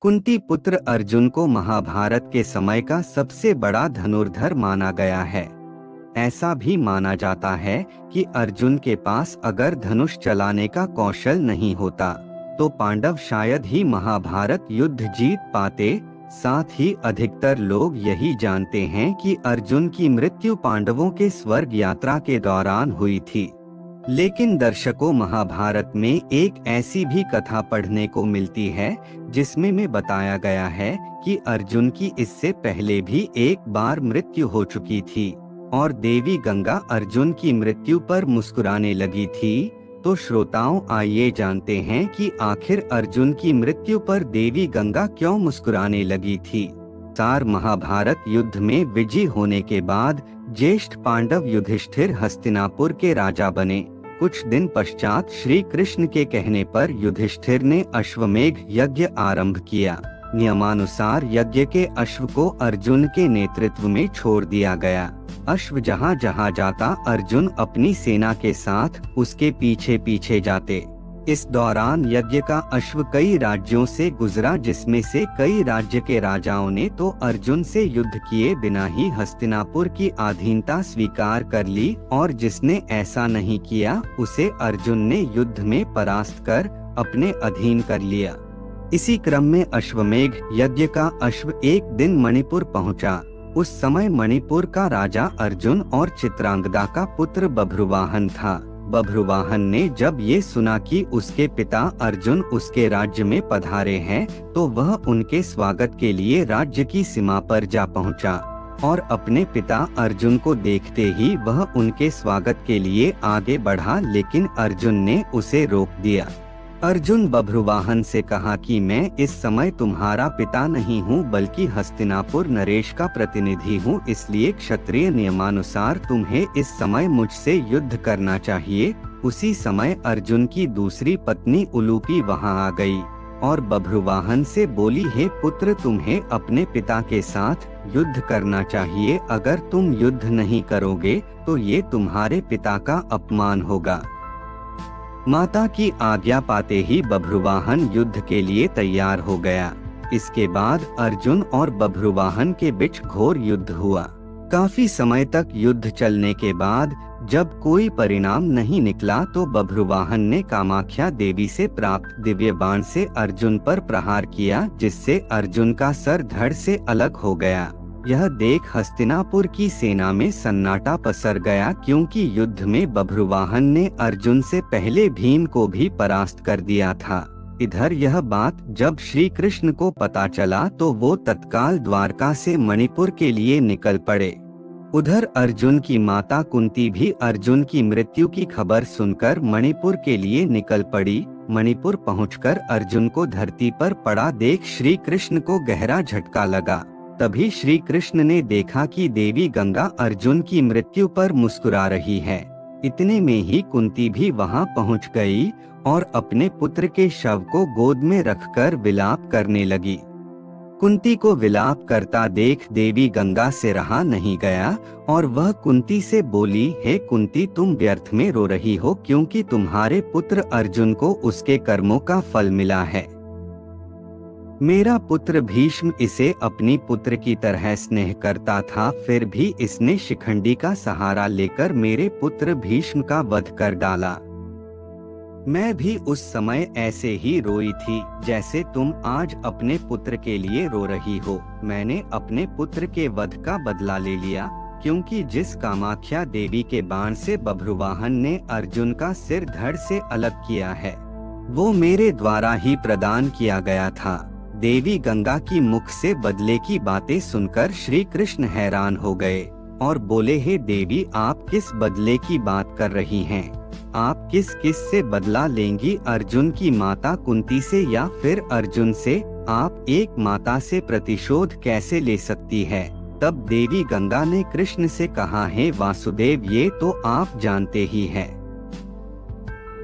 कुंती पुत्र अर्जुन को महाभारत के समय का सबसे बड़ा धनुर्धर माना गया है। ऐसा भी माना जाता है कि अर्जुन के पास अगर धनुष चलाने का कौशल नहीं होता तो पांडव शायद ही महाभारत युद्ध जीत पाते। साथ ही अधिकतर लोग यही जानते हैं कि अर्जुन की मृत्यु पांडवों के स्वर्ग यात्रा के दौरान हुई थी। लेकिन दर्शकों, महाभारत में एक ऐसी भी कथा पढ़ने को मिलती है जिसमें बताया गया है कि अर्जुन की इससे पहले भी एक बार मृत्यु हो चुकी थी और देवी गंगा अर्जुन की मृत्यु पर मुस्कुराने लगी थी। तो श्रोताओं, आइए जानते हैं कि आखिर अर्जुन की मृत्यु पर देवी गंगा क्यों मुस्कुराने लगी थी। महाभारत युद्ध में विजयी होने के बाद ज्येष्ठ पांडव युधिष्ठिर हस्तिनापुर के राजा बने। कुछ दिन पश्चात श्री कृष्ण के कहने पर युधिष्ठिर ने अश्वमेघ यज्ञ आरंभ किया। नियमानुसार यज्ञ के अश्व को अर्जुन के नेतृत्व में छोड़ दिया गया। अश्व जहाँ जहाँ जाता अर्जुन अपनी सेना के साथ उसके पीछे पीछे जाते। इस दौरान यज्ञ का अश्व कई राज्यों से गुजरा, जिसमें से कई राज्य के राजाओं ने तो अर्जुन से युद्ध किए बिना ही हस्तिनापुर की अधीनता स्वीकार कर ली और जिसने ऐसा नहीं किया उसे अर्जुन ने युद्ध में परास्त कर अपने अधीन कर लिया। इसी क्रम में अश्वमेघ यज्ञ का अश्व एक दिन मणिपुर पहुंचा। उस समय मणिपुर का राजा अर्जुन और चित्रांगदा का पुत्र बभ्रुवाहन था। बभ्रुवाहन ने जब ये सुना कि उसके पिता अर्जुन उसके राज्य में पधारे हैं तो वह उनके स्वागत के लिए राज्य की सीमा पर जा पहुंचा और अपने पिता अर्जुन को देखते ही वह उनके स्वागत के लिए आगे बढ़ा, लेकिन अर्जुन ने उसे रोक दिया। अर्जुन बभ्रुवाहन से कहा कि मैं इस समय तुम्हारा पिता नहीं हूँ बल्कि हस्तिनापुर नरेश का प्रतिनिधि हूँ, इसलिए क्षत्रिय नियमानुसार तुम्हें इस समय मुझसे युद्ध करना चाहिए। उसी समय अर्जुन की दूसरी पत्नी उलूपी वहाँ आ गई और बभ्रुवाहन से बोली, हे पुत्र, तुम्हें अपने पिता के साथ युद्ध करना चाहिए। अगर तुम युद्ध नहीं करोगे तो ये तुम्हारे पिता का अपमान होगा। माता की आज्ञा पाते ही बभ्रुवाहन युद्ध के लिए तैयार हो गया। इसके बाद अर्जुन और बभ्रुवाहन के बीच घोर युद्ध हुआ। काफी समय तक युद्ध चलने के बाद जब कोई परिणाम नहीं निकला तो बभ्रुवाहन ने कामाख्या देवी से प्राप्त दिव्य बाण से अर्जुन पर प्रहार किया, जिससे अर्जुन का सर धड़ से अलग हो गया। यह देख हस्तिनापुर की सेना में सन्नाटा पसर गया, क्योंकि युद्ध में बभ्रुवाहन ने अर्जुन से पहले भीम को भी परास्त कर दिया था। इधर यह बात जब श्री कृष्ण को पता चला तो वो तत्काल द्वारका से मणिपुर के लिए निकल पड़े। उधर अर्जुन की माता कुंती भी अर्जुन की मृत्यु की खबर सुनकर मणिपुर के लिए निकल पड़ी। मणिपुर पहुंचकर अर्जुन को धरती पर पड़ा देख श्री कृष्ण को गहरा झटका लगा। तभी श्री कृष्ण ने देखा कि देवी गंगा अर्जुन की मृत्यु पर मुस्कुरा रही है। इतने में ही कुंती भी वहां पहुंच गई और अपने पुत्र के शव को गोद में रखकर विलाप करने लगी। कुंती को विलाप करता देख देवी गंगा से रहा नहीं गया और वह कुंती से बोली, हे कुंती, तुम व्यर्थ में रो रही हो, क्योंकि तुम्हारे पुत्र अर्जुन को उसके कर्मों का फल मिला है। मेरा पुत्र भीष्म इसे अपनी पुत्र की तरह स्नेह करता था, फिर भी इसने शिखंडी का सहारा लेकर मेरे पुत्र भीष्म का वध कर डाला। मैं भी उस समय ऐसे ही रोई थी जैसे तुम आज अपने पुत्र के लिए रो रही हो। मैंने अपने पुत्र के वध का बदला ले लिया, क्योंकि जिस कामाख्या देवी के बाण से बभ्रुवाहन ने अर्जुन का सिर धड़ से अलग किया है वो मेरे द्वारा ही प्रदान किया गया था। देवी गंगा की मुख से बदले की बातें सुनकर श्री कृष्ण हैरान हो गए और बोले, हे देवी, आप किस बदले की बात कर रही हैं? आप किस किस से बदला लेंगी? अर्जुन की माता कुंती से या फिर अर्जुन से? आप एक माता से प्रतिशोध कैसे ले सकती है? तब देवी गंगा ने कृष्ण से कहा, हे वासुदेव, ये तो आप जानते ही हैं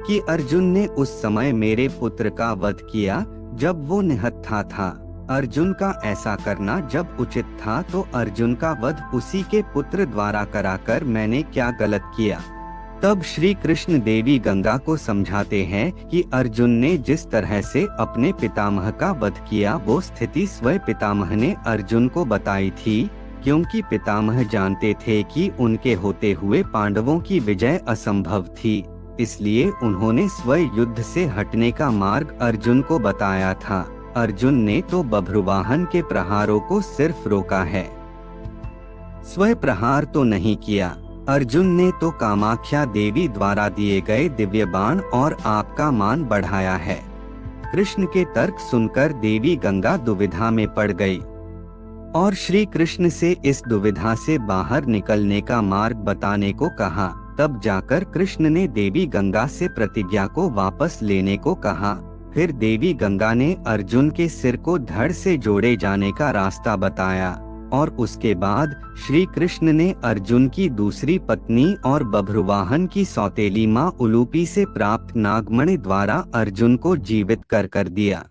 कि अर्जुन ने उस समय मेरे पुत्र का वध किया जब वो निहत्था था। अर्जुन का ऐसा करना जब उचित था तो अर्जुन का वध उसी के पुत्र द्वारा कराकर मैंने क्या गलत किया? तब श्री कृष्ण देवी गंगा को समझाते हैं कि अर्जुन ने जिस तरह से अपने पितामह का वध किया वो स्थिति स्वयं पितामह ने अर्जुन को बताई थी, क्योंकि पितामह जानते थे कि उनके होते हुए पांडवों की विजय असंभव थी, इसलिए उन्होंने स्वयं युद्ध से हटने का मार्ग अर्जुन को बताया था। अर्जुन ने तो बभ्रुवाहन के प्रहारों को सिर्फ रोका है, स्वयं प्रहार तो नहीं किया। अर्जुन ने तो कामाख्या देवी द्वारा दिए गए दिव्य बाण और आपका मान बढ़ाया है। कृष्ण के तर्क सुनकर देवी गंगा दुविधा में पड़ गई और श्री कृष्ण से इस दुविधा से बाहर निकलने का मार्ग बताने को कहा। तब जाकर कृष्ण ने देवी गंगा से प्रतिज्ञा को वापस लेने को कहा। फिर देवी गंगा ने अर्जुन के सिर को धड़ से जोड़े जाने का रास्ता बताया और उसके बाद श्री कृष्ण ने अर्जुन की दूसरी पत्नी और बभ्रुवाहन की सौतेली मां उलूपी से प्राप्त नागमणि द्वारा अर्जुन को जीवित कर दिया।